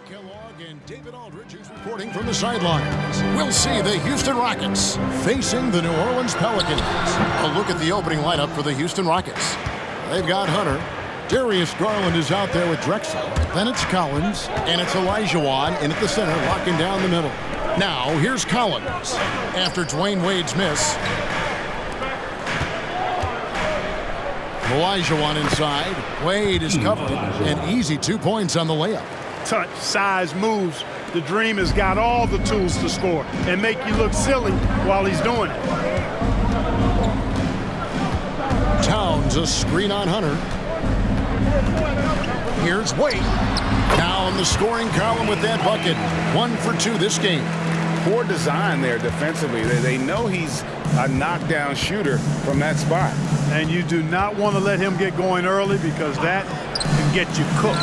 Kellogg and David Aldridge is reporting from the sidelines. We'll see the Houston Rockets facing the New Orleans Pelicans. A look at the opening lineup for the Houston Rockets. They've got Hunter. Darius Garland is out there with Drexler. Then it's Collins, and it's Olajuwon in at the center, locking down the middle. Now, here's Collins. After Dwayne Wade's miss, Olajuwon inside. Wade is covered. An easy 2 points on the layup. Touch, size, moves. The Dream has got all the tools to score and make you look silly while he's doing it. Towns a screen on Hunter. Here's Wade. Now in the scoring column with that bucket. 1 for 2 this game. Poor design there defensively. They know he's a knockdown shooter from that spot. And you do not want to let him get going early because that can get you cooked.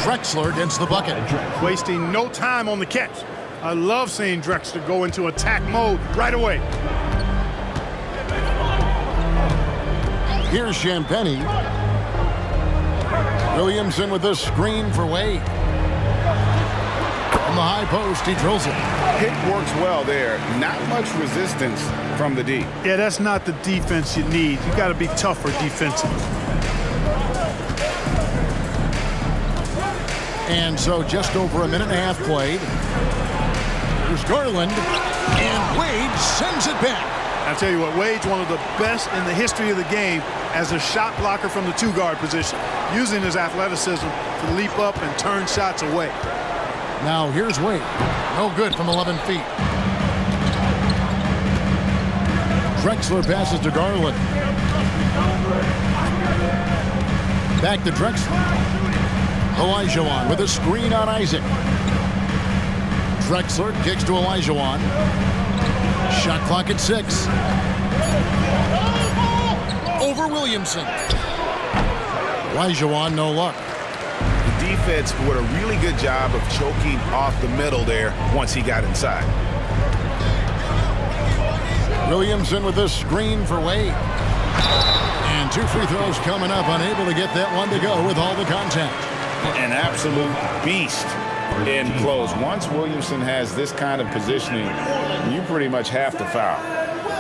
Drexler gets the bucket. Wasting no time on the catch. I love seeing Drexler go into attack mode right away. Here's Champagny. Williamson with this screen for Wade. From the high post, he drills it. Pick works well there. Not much resistance from the D. Yeah, that's not the defense you need. You got to be tougher defensively. And so just over a minute and a half played. Here's Garland. And Wade sends it back. I tell you what, Wade's one of the best in the history of the game as a shot blocker from the two-guard position, using his athleticism to leap up and turn shots away. Now here's Wade. No good from 11 feet. Drexler passes to Garland. Back to Drexler. Olajuwon with a screen on Isaac. Drexler kicks to Olajuwon. Shot clock at 6. Over Williamson. Olajuwon, no luck. The defense did a really good job of choking off the middle there once he got inside. Williamson with a screen for Wade. And 2 free throws coming up, unable to get that one to go with all the contact. An absolute beast in close. Once Williamson has this kind of positioning, you pretty much have to foul.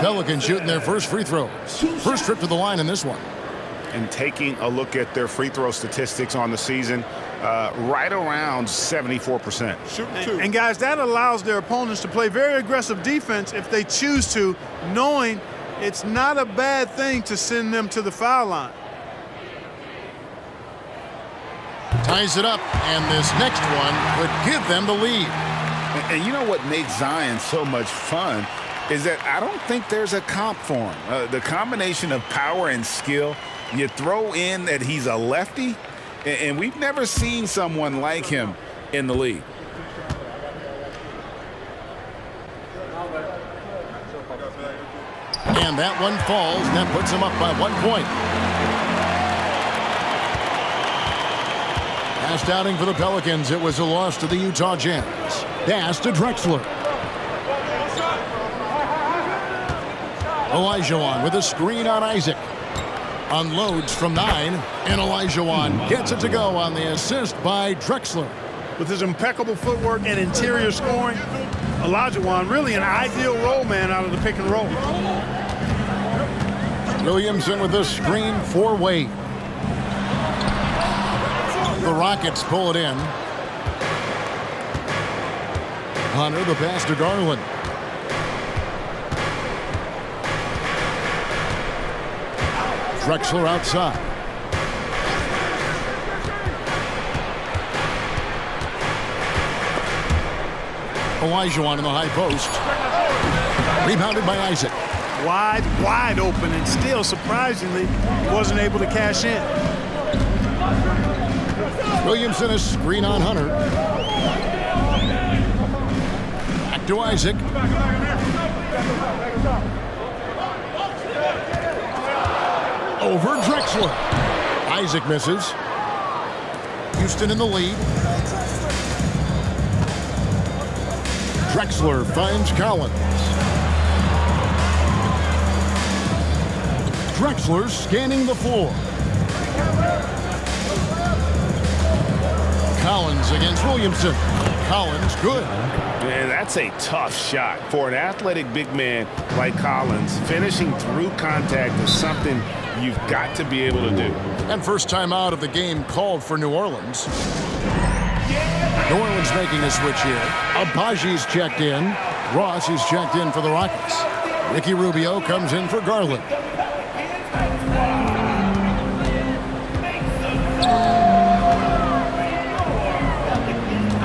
Pelicans shooting their first free throws. First trip to the line in this one. And taking a look at their free throw statistics on the season, right around 74%. And guys, that allows their opponents to play very aggressive defense if they choose to, knowing it's not a bad thing to send them to the foul line. Ties it up, and this next one could give them the lead. And you know what makes Zion so much fun is that I don't think there's a comp for him. The combination of power and skill, you throw in that he's a lefty, and we've never seen someone like him in the league. And that one falls. That puts him up by 1 point. Last outing for the Pelicans, it was a loss to the Utah Jazz. Pass to Drexler. Olajuwon with a screen on Isaac. Unloads from 9, and Olajuwon gets it to go on the assist by Drexler. With his impeccable footwork and interior scoring, Olajuwon really an ideal roll man out of the pick and roll. Williamson with a screen for Wade. The Rockets pull it in. Hunter, the pass to Garland. Drexler outside. Olajuwon in the high post. Rebounded by Isaac. Wide open, and still surprisingly wasn't able to cash in. Williamson a screen on Hunter. Back to Isaac. Over Drexler. Isaac misses. Houston in the lead. Drexler finds Collins. Drexler scanning the floor. Collins Collins against Williamson. Collins, good. Man, that's a tough shot. For an athletic big man like Collins, finishing through contact is something you've got to be able to do. And first time out of the game called for New Orleans. New Orleans making a switch here. Abaji's checked in. Ross is checked in for the Rockets. Ricky Rubio comes in for Garland.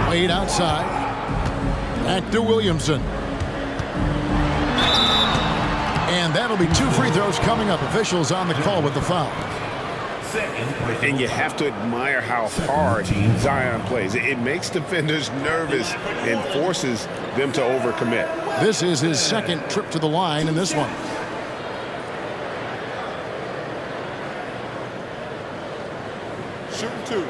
Wade outside. Back to Williamson. And that'll be 2 free throws coming up. Officials on the call with the foul. And you have to admire how hard Zion plays. It makes defenders nervous and forces them to overcommit. This is his second trip to the line in this one. Shooting 2.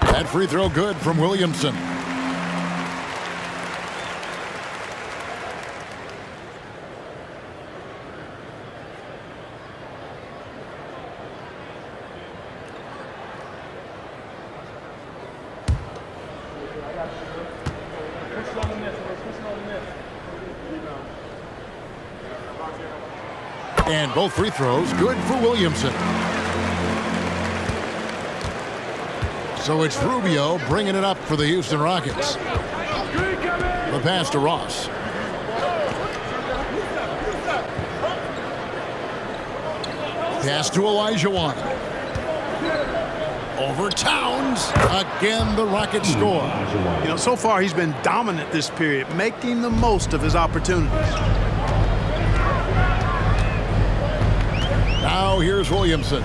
That free throw good from Williamson. And both free throws good for Williamson. So it's Rubio bringing it up for the Houston Rockets. The pass to Ross. Pass to Olajuwon. Over Towns. Again, the Rockets score. You know, so far he's been dominant this period, making the most of his opportunities. Now here's Williamson.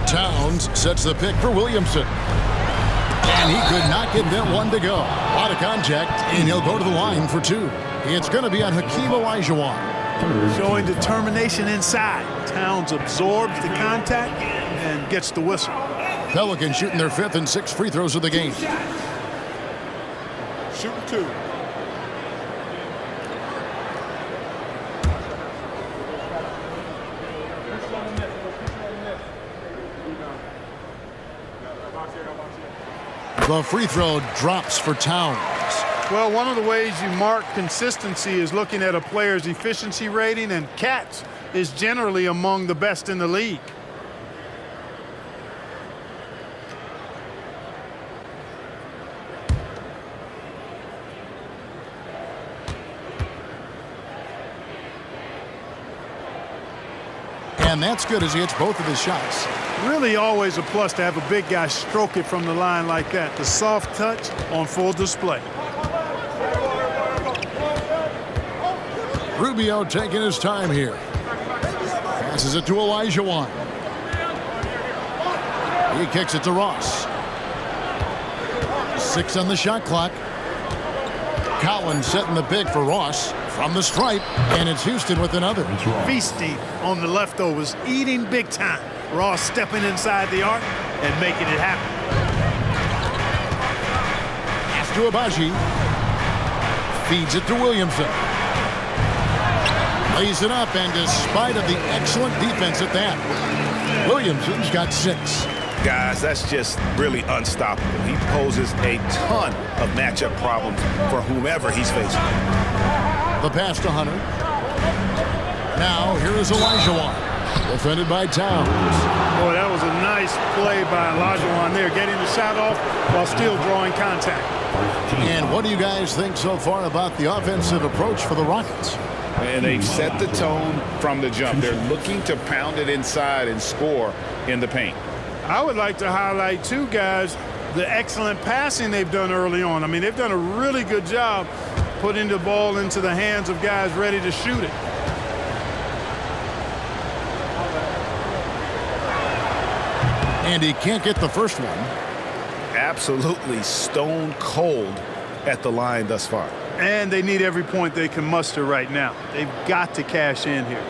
Towns sets the pick for Williamson. And he could not get that one to go. Out of contact, and he'll go to the line for 2. It's going to be on Hakeem Olajuwon. Showing determination inside. Towns absorbs the contact and gets the whistle. Pelicans shooting their 5th and 6th free throws of the game. Shooting 2. The free throw drops for Towns. Well, one of the ways you mark consistency is looking at a player's efficiency rating, and Katz is generally among the best in the league. And that's good as he hits both of his shots. Really always a plus to have a big guy stroke it from the line like that. The soft touch on full display. Rubio taking his time here. Passes it to Olajuwon. He kicks it to Ross. 6 on the shot clock. Collins setting the pick for Ross from the stripe, and it's Houston with another. Feasting on the leftovers, eating big time. Ross stepping inside the arc and making it happen. Pass to Abaji. Feeds it to Williamson. Lays it up, and despite of the excellent defense at that, Williamson's got 6. Guys, that's just really unstoppable. He poses a ton of matchup problems for whomever he's facing. The pass to Hunter. Now here is Olajuwon. Defended by Towns. Boy, that was a nice play by Olajuwon there, getting the shot off while still drawing contact. And what do you guys think so far about the offensive approach for the Rockets? And they've set the tone from the jump. They're looking to pound it inside and score in the paint. I would like to highlight, too, guys, the excellent passing they've done early on. I mean, they've done a really good job putting the ball into the hands of guys ready to shoot it. And he can't get the first one. Absolutely stone cold at the line thus far. And they need every point they can muster right now. They've got to cash in here.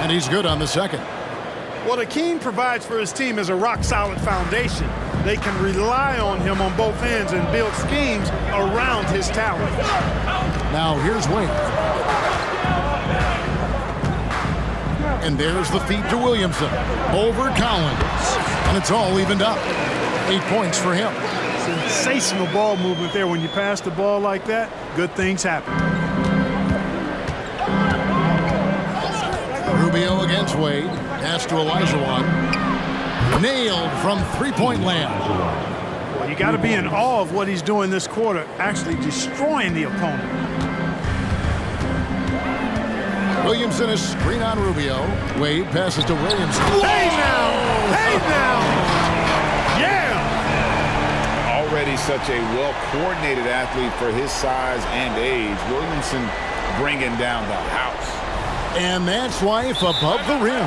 And he's good on the second. What Hakeem provides for his team is a rock-solid foundation. They can rely on him on both ends and build schemes around his talent. Now here's Wade. And there's the feed to Williamson. Over Collins. And it's all evened up. 8 points for him. Sensational ball movement there. When you pass the ball like that, good things happen. Rubio against Wade. Pass to Olajuwon. Nailed from three-point land. Well, you got to be in awe of what he's doing this quarter, actually destroying the opponent. Williamson is screen on Rubio. Wade passes to Williamson. Hey now! Hey now! Yeah! Already such a well-coordinated athlete for his size and age. Williamson bringing down the house. And that's life above the rim,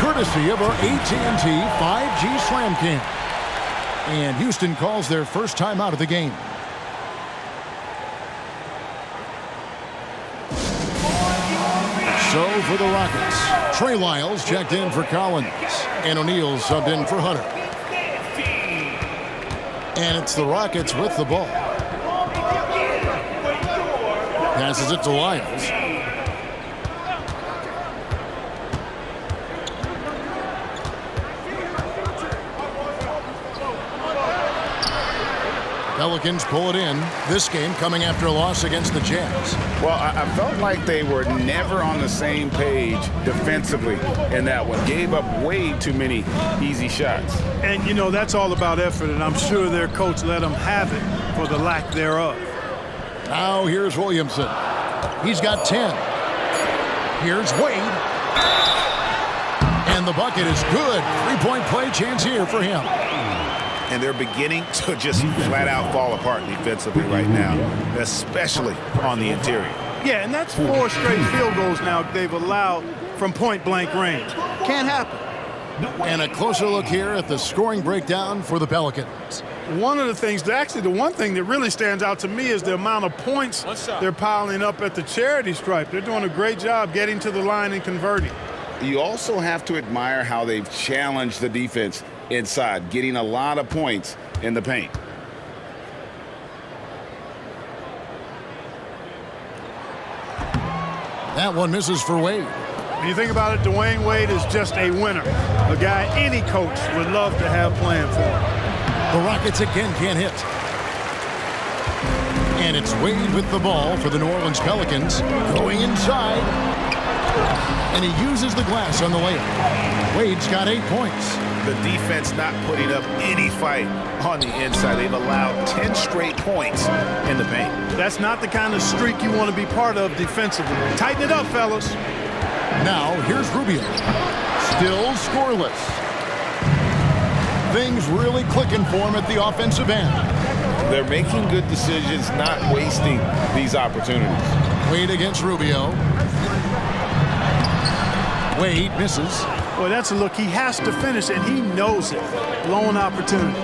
courtesy of our AT&T 5G Slam Cam. And Houston calls their first time out of the game. So for the Rockets, Trey Lyles checked in for Collins, and O'Neal subbed in for Hunter. And it's the Rockets with the ball. Passes it to Lyles. Pelicans pull it in. This game coming after a loss against the Jazz. Well, I felt like they were never on the same page defensively in that one. Gave up way too many easy shots. And, you know, that's all about effort, and I'm sure their coach let them have it for the lack thereof. Now here's Williamson. He's got 10. Here's Wade. And the bucket is good. Three-point play chance here for him. And they're beginning to just flat out fall apart defensively right now, especially on the interior. Yeah, and that's 4 straight field goals now they've allowed from point-blank range. Can't happen. And a closer look here at the scoring breakdown for the Pelicans. One of the things, actually the one thing that really stands out to me is the amount of points they're piling up at the charity stripe. They're doing a great job getting to the line and converting. You also have to admire how they've challenged the defense inside, getting a lot of points in the paint. That one misses for Wade. When you think about it, Dwayne Wade is just a winner. A guy any coach would love to have playing for him. The Rockets again can't hit. And it's Wade with the ball for the New Orleans Pelicans. Going inside. And he uses the glass on the layup. Wade's got 8 points. The defense not putting up any fight on the inside. They've allowed 10 straight points in the paint. That's not the kind of streak you want to be part of defensively. Tighten it up, fellas. Now, here's Rubio. Still scoreless. Things really clicking for him at the offensive end. They're making good decisions, not wasting these opportunities. Wade against Rubio. Wade misses. Well, that's a look. He has to finish, and he knows it. Blown opportunity.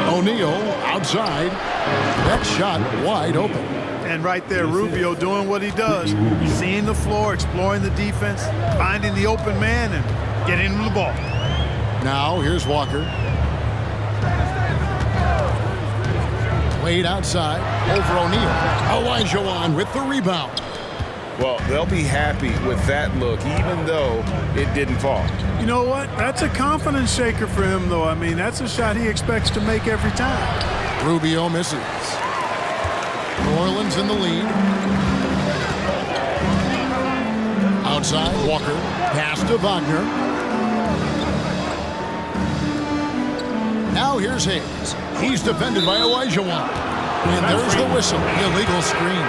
O'Neal outside. That shot wide open. And right there, Rubio doing what he does. Seeing the floor, exploring the defense, finding the open man, and getting him the ball. Now, here's Walker. Wade outside. Over O'Neal. Olajuwon with the rebound. Well, they'll be happy with that look, even though it didn't fall. You know what? That's a confidence shaker for him, though. I mean, that's a shot he expects to make every time. Rubio misses. New Orleans in the lead. Outside, Walker. Pass to Wagner. Now here's Hayes. He's defended by Olajuwon. And there's the whistle. Illegal screen.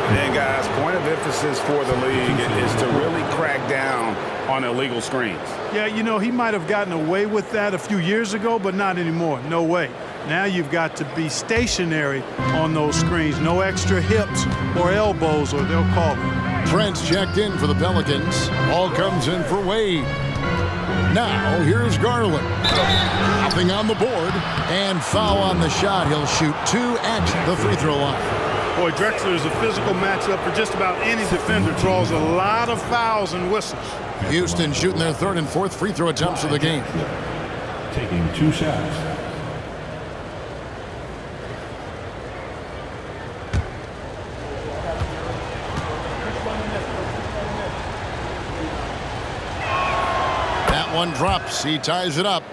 And guys, point of emphasis for the league is to really crack down on illegal screens. Yeah, you know, he might have gotten away with that a few years ago, but not anymore. No way. Now you've got to be stationary on those screens. No extra hips or elbows, or they'll call it. Trent's checked in for the Pelicans. Ball comes in for Wade. Now, here's Garland. Nothing on the board. And foul on the shot. He'll shoot 2 at the free throw line. Boy, Drexler is a physical matchup for just about any defender. Draws a lot of fouls and whistles. Houston shooting their third and fourth free throw attempts of the game. Taking 2 shots. That one drops. He ties it up.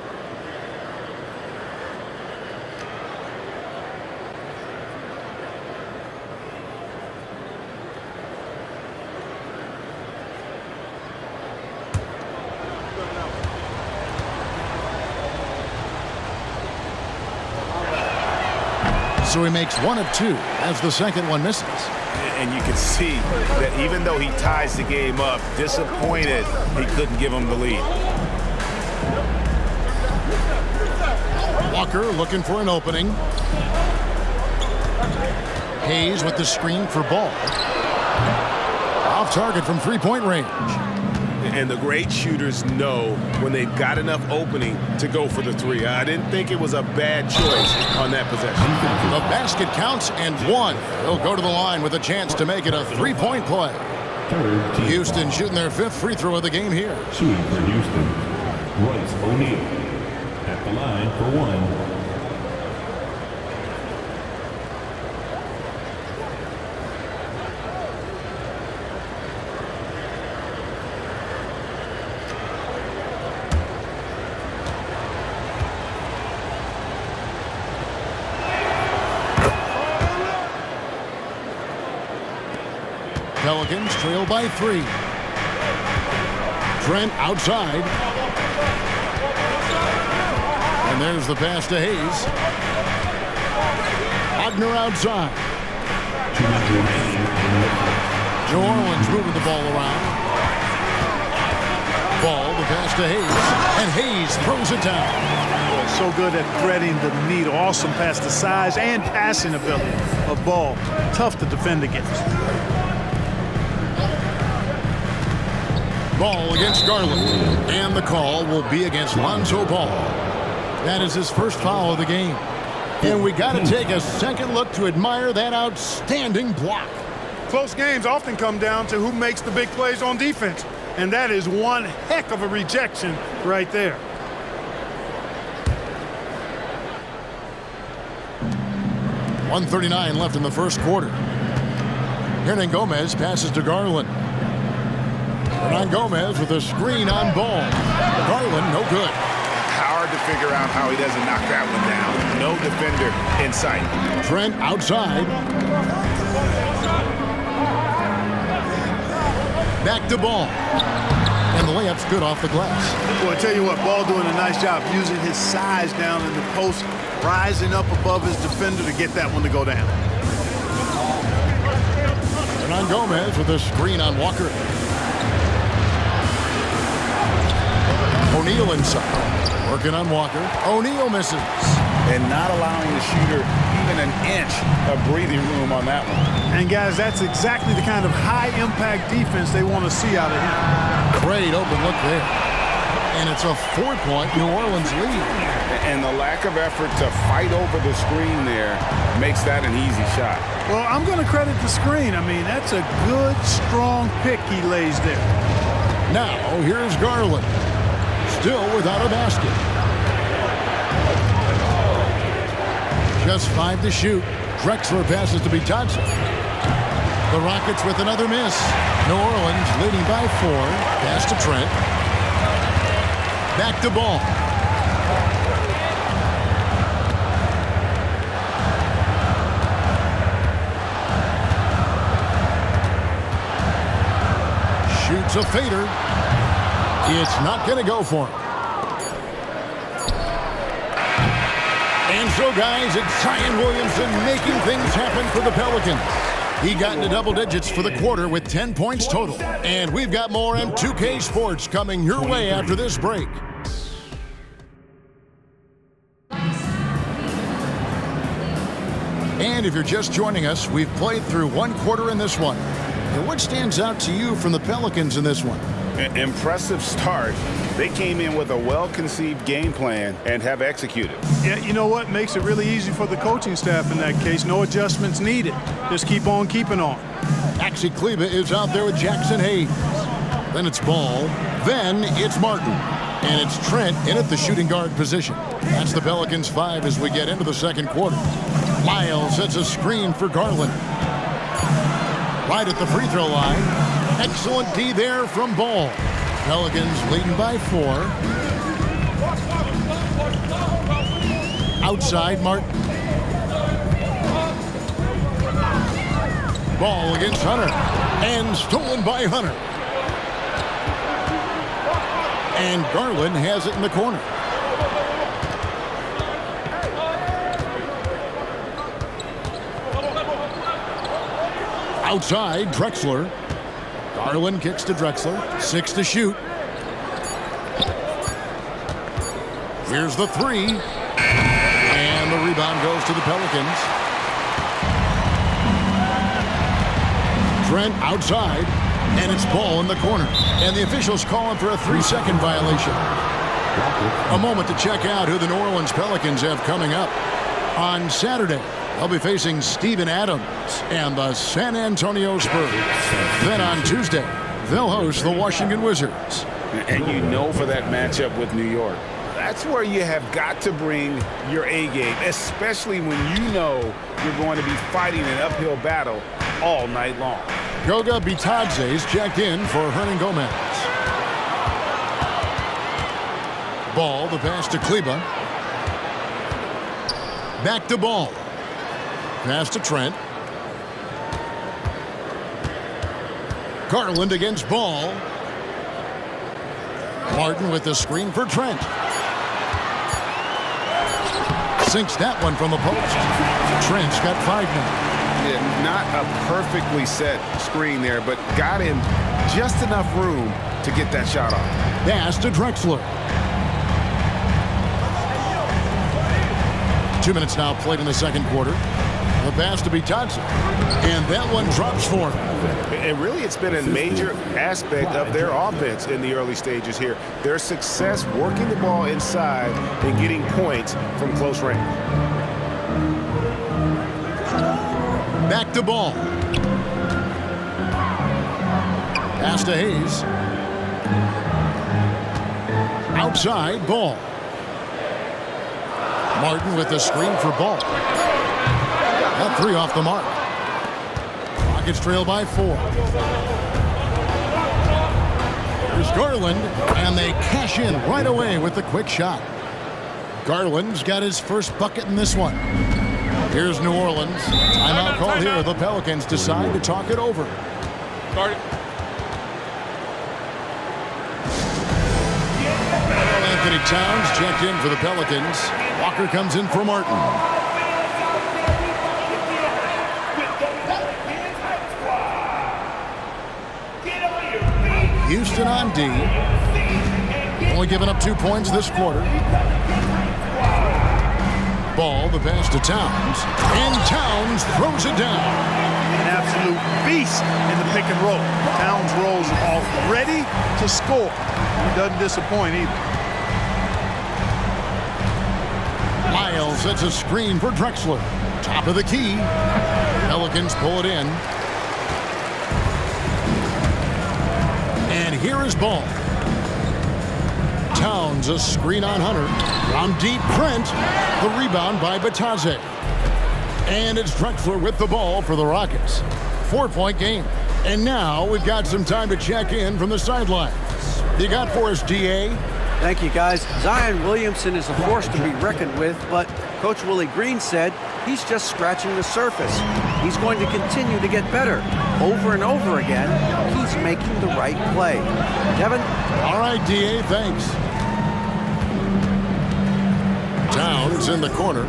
So he makes 1 of 2 as the second one misses. And you can see that even though he ties the game up, disappointed he couldn't give him the lead. Walker looking for an opening. Hayes with the screen for Ball. Off target from three-point range. And the great shooters know when they've got enough opening to go for the three. I didn't think it was a bad choice on that possession. The basket counts and 1. He'll go to the line with a chance to make it a three-point play. Houston shooting their 5th free throw of the game here. Shooting for Houston, Royce O'Neal. At the line for 1. Pelicans trail by 3. Trent outside. And there's the pass to Hayes. Wagner outside. New Orleans moving the ball around. Ball, the pass to Hayes. And Hayes throws it down. Boy, so good at threading the needle. Awesome past the size and passing ability of Ball. Tough to defend against. Ball against Garland. And the call will be against Lonzo Ball. That is his first foul of the game. And we got to take a second look to admire that outstanding block. Close games often come down to who makes the big plays on defense. And that is one heck of a rejection right there. .139 left in the first quarter. Hernan Gomez passes to Garland. Hernan Gomez with a screen on Ball. Garland, no good. Hard to figure out how he doesn't knock that one down. No defender in sight. Trent outside. Back to Ball. And the layup's good off the glass. Well, I tell you what, Ball doing a nice job using his size down in the post, rising up above his defender to get that one to go down. Hernan Gomez with a screen on Walker. O'Neal inside. Working on Walker. O'Neal misses. And not allowing the shooter even an inch of breathing room on that one. And guys, that's exactly the kind of high-impact defense they want to see out of him. Great open look there. And it's a 4-point New Orleans lead. And the lack of effort to fight over the screen there makes that an easy shot. Well, I'm going to credit the screen. I mean, that's a good, strong pick he lays there. Now, here's Garland. Still without a basket. Just 5 to shoot. Drexler passes to Bitadze. The Rockets with another miss. New Orleans leading by 4. Pass to Trent. Back to Ball. Shoots a fader. It's not going to go for him. And so, guys, it's Zion Williamson making things happen for the Pelicans. He got into double digits for the quarter with 10 points total. And we've got more M2K Sports coming your way after this break. And if you're just joining us, we've played through 1 quarter in this one. And what stands out to you from the Pelicans in this one? Impressive start. They came in with a well-conceived game plan and have executed. Yeah, you know what? Makes it really easy for the coaching staff in that case. No adjustments needed. Just keep on keeping on. Maxi Kleba is out there with Jackson Hayes. Then it's Ball. Then it's Martin. And it's Trent in at the shooting guard position. That's the Pelicans 5 as we get into the second quarter. Miles sets a screen for Garland. Right at the free throw line. Excellent D there from Ball. Pelicans leading by 4. Outside Martin. Ball against Hunter. And stolen by Hunter. And Garland has it in the corner. Outside, Drexler. Garland kicks to Drexler. 6 to shoot. Here's the 3. And the rebound goes to the Pelicans. Trent outside. And it's Ball in the corner. And the officials calling for a 3-second violation. A moment to check out who the New Orleans Pelicans have coming up. On Saturday, they'll be facing Steven Adams and the San Antonio Spurs. Then on Tuesday, they'll host the Washington Wizards. And you know for that matchup with New York, that's where you have got to bring your A game, especially when you know you're going to be fighting an uphill battle all night long. Goga Bitadze's checked in for Hernan Gomez. Ball, the pass to Kleba. Back to Ball. Pass to Trent. Garland against Ball. Martin with the screen for Trent. Sinks that one from the post. Trent's got 5 now. Yeah, not a perfectly set screen there, but got him just enough room to get that shot off. Pass to Drexler. 2 minutes now played in the second quarter. The pass to Bitadze. And that one drops for him. And really, it's been a major aspect of their offense in the early stages here. Their success working the ball inside and getting points from close range. Back to Ball. Pass to Hayes. Outside, Ball. Martin with the screen for Ball. That 3 off the mark. Rockets trail by 4. Here's Garland, and they cash in right away with the quick shot. Garland's got his first bucket in this one. Here's New Orleans. Timeout called here. The Pelicans decide to talk it over. Anthony Towns checked in for the Pelicans. Walker comes in for Martin. Houston on D. Only giving up 2 points this quarter. Ball, the pass to Towns. And Towns throws it down. An absolute beast in the pick and roll. Towns rolls off ready to score. He doesn't disappoint either. Miles sets a screen for Drexler. Top of the key. Pelicans pull it in. And here is Ball. Towns a screen on Hunter. On deep, Trent. The rebound by Bitadze. And it's Drexler with the ball for the Rockets. 4-point game. And now we've got some time to check in from the sidelines. You got for us, DA? Thank you, guys. Zion Williamson is a force to be reckoned with, but Coach Willie Green said he's just scratching the surface. He's going to continue to get better. Over and over again, he's making the right play. Kevin? All right, DA, thanks. Towns in the corner.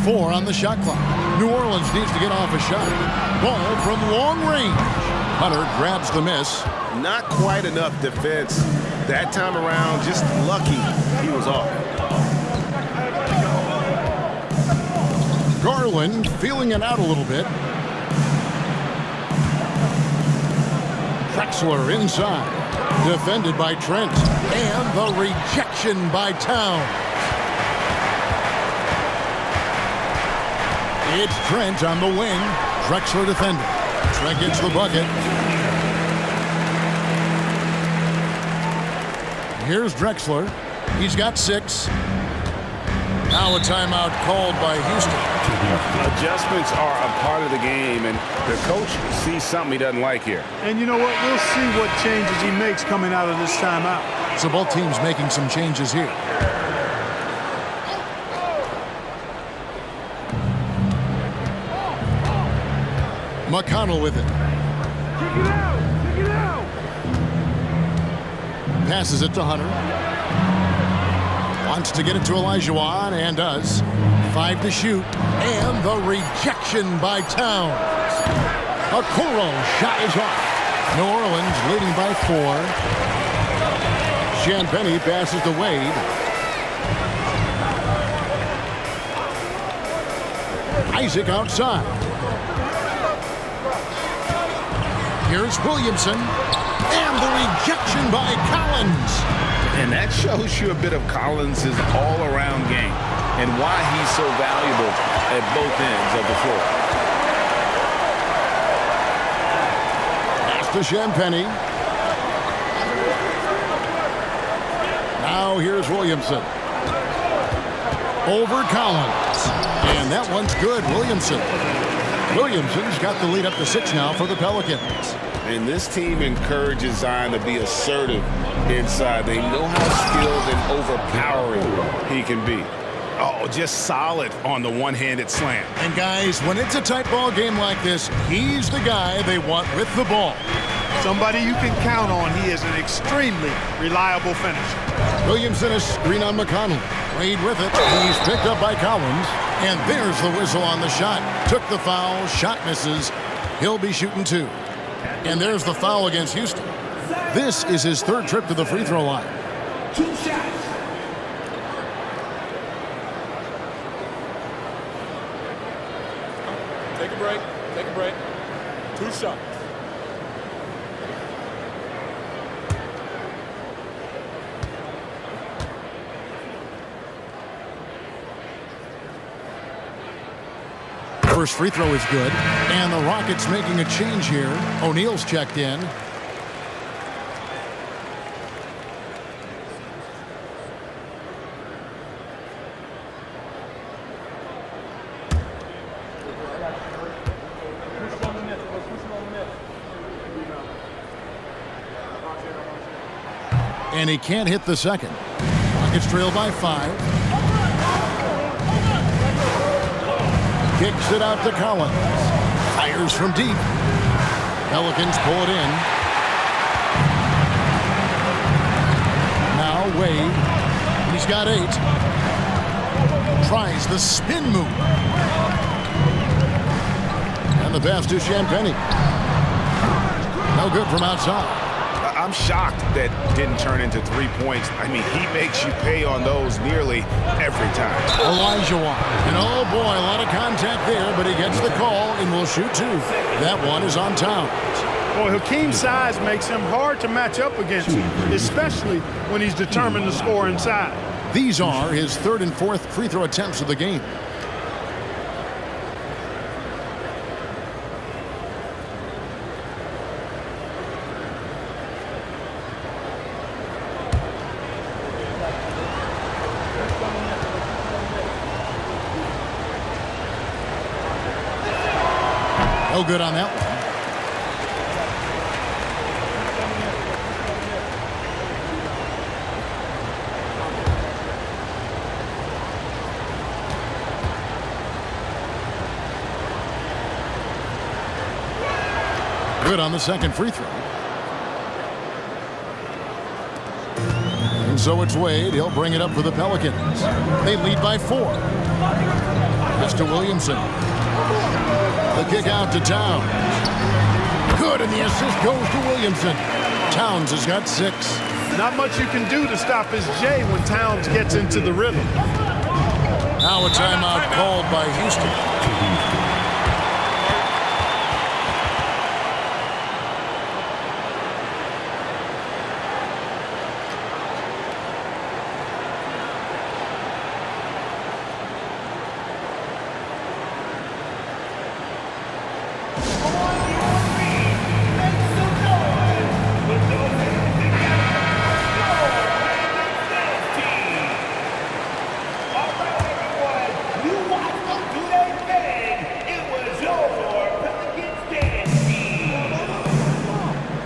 Four on the shot clock. New Orleans needs to get off a shot. Ball from long range. Hunter grabs the miss. Not quite enough defense that time around. Just lucky he was off. Garland feeling it out a little bit. Drexler inside. Defended by Trent. And the rejection by Towns. It's Trent on the wing. Drexler defending. Trent gets the bucket. Here's Drexler. He's got 6. Now a timeout called by Houston. Adjustments are a part of the game, and the coach sees something he doesn't like here. And you know what? We'll see what changes he makes coming out of this timeout. So both teams making some changes here. McConnell with it. Passes it to Hunter. Wants to get it to Olajuwon and does. 5 to shoot. And the rejection by Towns. A Okoro shot is off. New Orleans leading by 4. Champagnie passes to Wade. Isaac outside. Here's Williamson. And the rejection by Collins. And that shows you a bit of Collins' all-around game and why he's so valuable at both ends of the floor. Pass to Champagnie. Now here's Williamson. Over Collins. And that one's good, Williamson. Williamson's got the lead up to 6 now for the Pelicans. And this team encourages Zion to be assertive inside. They know how skilled and overpowering he can be. Oh, just solid on the one-handed slam. And guys, when it's a tight ball game like this, he's the guy they want with the ball. Somebody you can count on. He is an extremely reliable finisher. Williamson a screen on McConnell. Wade with it. He's picked up by Collins. And there's the whistle on the shot. Took the foul. Shot misses. He'll be shooting 2. And there's the foul against Houston. This is his 3rd trip to the free throw line. 2 shots. Take a break. Take a break. 2 shots. First free throw is good. And the Rockets making a change here. O'Neal's checked in. And he can't hit the second. Rockets trail by 5. Kicks it out to Collins. Fires from deep. Pelicans pull it in. Now Wade. He's got 8. Tries the spin move. And the pass to Champagnie. No good from outside. I'm shocked that didn't turn into 3 points. I mean, he makes you pay on those nearly every time. Olajuwon. And oh boy, a lot of contact there, but he gets the call and will shoot 2. That one is on Towns. Boy, Hakeem's size makes him hard to match up against, especially when he's determined to score inside. These are his 3rd and 4th free throw attempts of the game. No good on that one. Good on the second free throw. And so it's Wade. He'll bring it up for the Pelicans. They lead by 4. Pass to Williamson. The kick out to Towns. Good, and the assist goes to Williamson. Towns has got 6. Not much you can do to stop his J when Towns gets into the rhythm. Now a timeout called by Houston.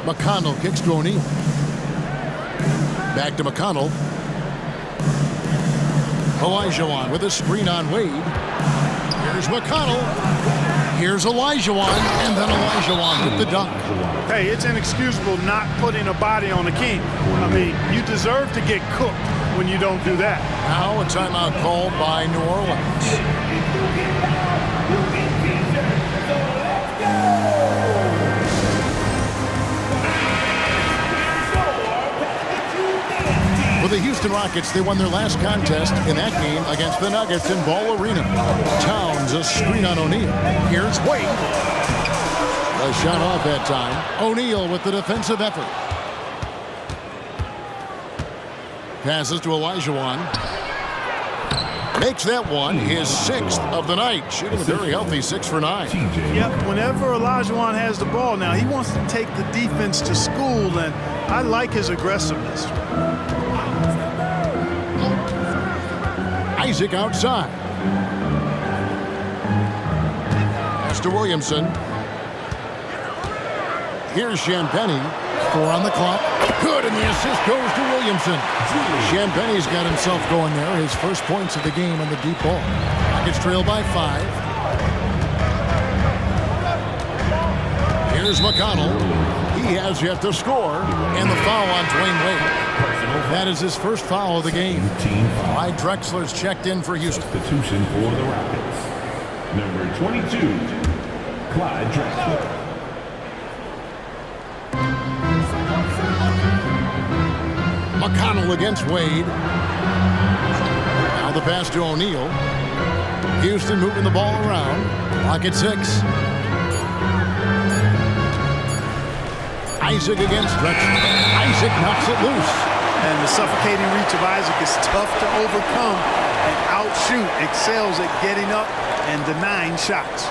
McConnell kicks to O'Neal. Back to McConnell. Olajuwon with a screen on Wade. Here's McConnell. Here's Olajuwon, and then Olajuwon with the dunk. Hey, it's inexcusable not putting a body on Hakeem. I mean, you deserve to get cooked when you don't do that. Now a timeout called by New Orleans. For the Houston Rockets, they won their last contest in that game against the Nuggets in Ball Arena. Towns a screen on O'Neal. Here's Wade. A shot off that time. O'Neal with the defensive effort. Passes to Olajuwon. Makes that one his 6th of the night. Shooting a very healthy 6 for 9. Yep, whenever Olajuwon has the ball now, he wants to take the defense to school, and I like his aggressiveness. Isaac outside. Pass to Williamson. Here's Champagnie. 4 on the clock. Good, and the assist goes to Williamson. Champagnie's got himself going there. His first points of the game on the deep ball. Rockets trail by 5. Here's McConnell. He has yet to score. And the foul on Dwayne Wade. That is his first foul of the game. Clyde Drexler's checked in for Houston. Substitution for the Rockets. Number 22, Clyde Drexler. McConnell against Wade. Now the pass to O'Neal. Houston moving the ball around. Clock at 6. Isaac against Drexler. Isaac knocks it loose. And the suffocating reach of Isaac is tough to overcome, and outshoot excels at getting up and denying shots.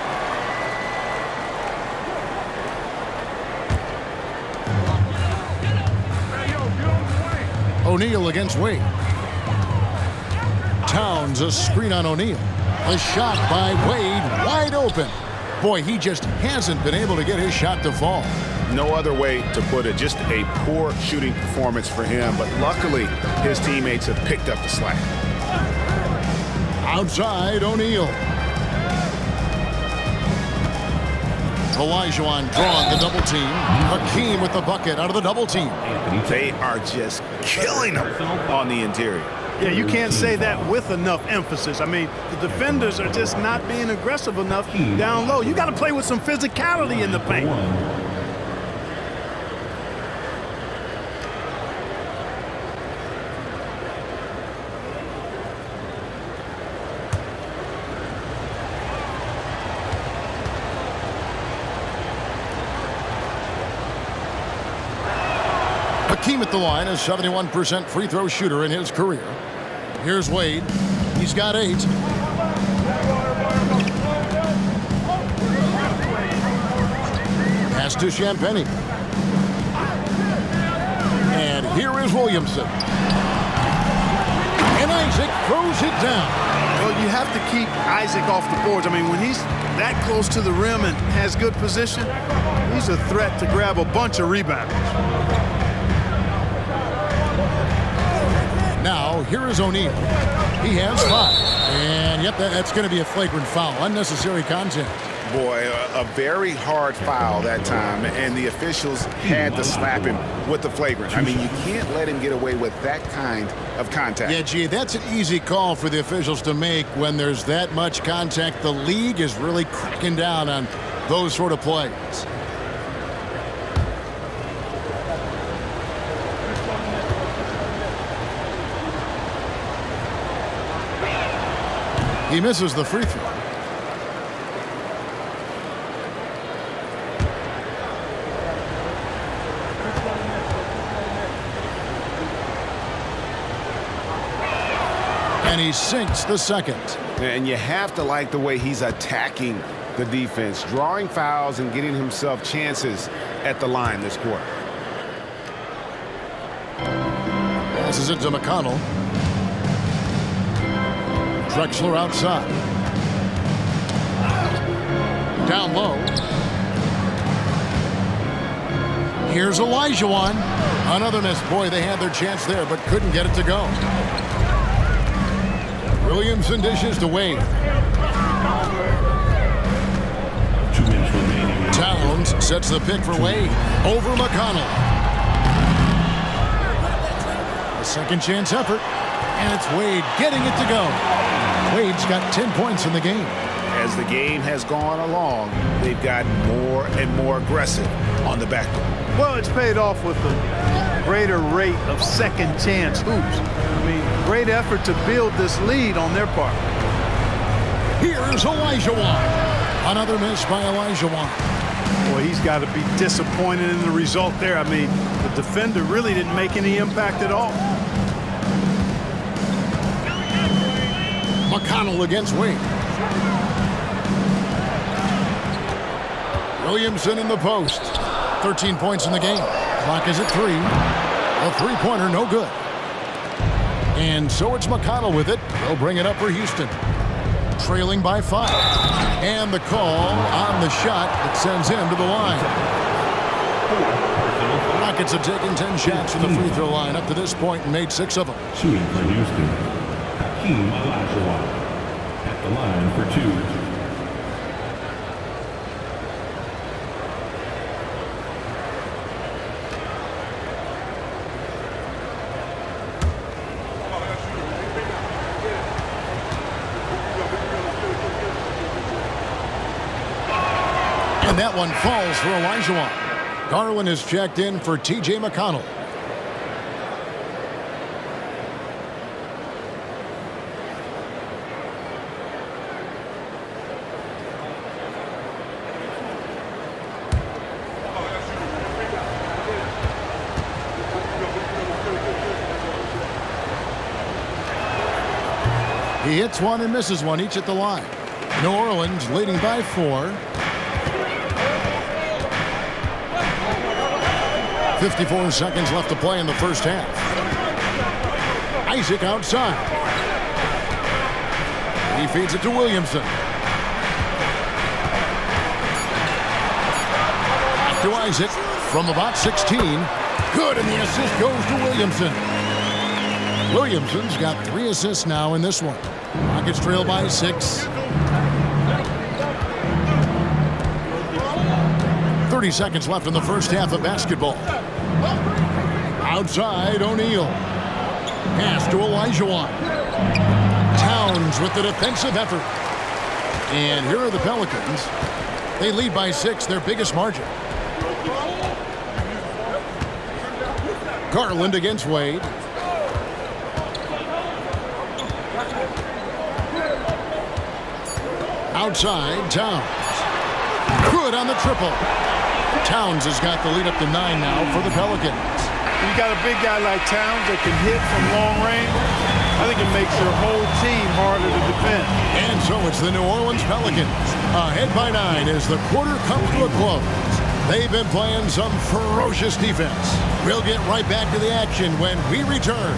O'Neal against Wade. Towns a screen on O'Neal. A shot by Wade, wide open. Boy, he just hasn't been able to get his shot to fall. No other way to put it. Just a poor shooting performance for him. But luckily, his teammates have picked up the slack. Outside, O'Neal. Olajuwon drawing the double team. Hakeem with the bucket out of the double team. They are just killing him on the interior. Yeah, you can't say that with enough emphasis. I mean, the defenders are just not being aggressive enough down low. You got to play with some physicality in the paint. Hakeem at the line, a 71% free throw shooter in his career. Here's Wade. He's got 8. Pass to Champagnie. And here is Williamson. And Isaac throws it down. Well, you have to keep Isaac off the boards. I mean, when he's that close to the rim and has good position, he's a threat to grab a bunch of rebounds. Now, here is O'Neal. He has 5. And, yep, that's going to be a flagrant foul. Unnecessary contact. Boy, a very hard foul that time, and the officials had to slap him with the flagrant. I mean, you can't let him get away with that kind of contact. Yeah, gee, that's an easy call for the officials to make when there's that much contact. The league is really cracking down on those sort of plays. He misses the free throw. And he sinks the second. And you have to like the way he's attacking the defense, drawing fouls and getting himself chances at the line this quarter. Passes it to McConnell. Drexler outside. Down low. Here's Olajuwon. Another miss. Boy, they had their chance there, but couldn't get it to go. Williamson dishes to Wade. 2 minutes remaining. Towns sets the pick for Wade. Over McConnell. A second chance effort. And it's Wade getting it to go. Wade's got 10 points in the game. As the game has gone along, they've gotten more and more aggressive on the backboard. Well, it's paid off with a greater rate of second chance hoops. I mean, great effort to build this lead on their part. Here's Olajuwon. Another miss by Olajuwon. Boy, he's got to be disappointed in the result there. I mean, the defender really didn't make any impact at all. McConnell against Wade. Williamson in the post. 13 points in the game. Clock is at 3. A three-pointer, no good. And so it's McConnell with it. They'll bring it up for Houston. Trailing by 5. And the call on the shot that sends him to the line. Rockets have taken 10 shots from the free throw line up to this point and made 6 of them. Shooting for Houston, Hakeem Olajuwon at the line for 2. And that one falls for Olajuwon. Garland is checked in for T.J. McConnell. He hits one and misses one, each at the line. New Orleans leading by 4. 54 seconds left to play in the first half. Isaac outside. He feeds it to Williamson. Back to Isaac from about 16. Good, and the assist goes to Williamson. Williamson's got 3 assists now in this one. Rockets trail by 6. 30 seconds left in the first half of basketball. Outside, O'Neal. Pass to Olajuwon. Towns with the defensive effort. And here are the Pelicans. They lead by 6, their biggest margin. Garland against Wade. Outside, Towns. Good on the triple. Towns has got the lead up to 9 now for the Pelicans. You got a big guy like Towns that can hit from long range. I think it makes your whole team harder to defend. And so it's the New Orleans Pelicans ahead by 9 as the quarter comes to a close. They've been playing some ferocious defense. We'll get right back to the action when we return.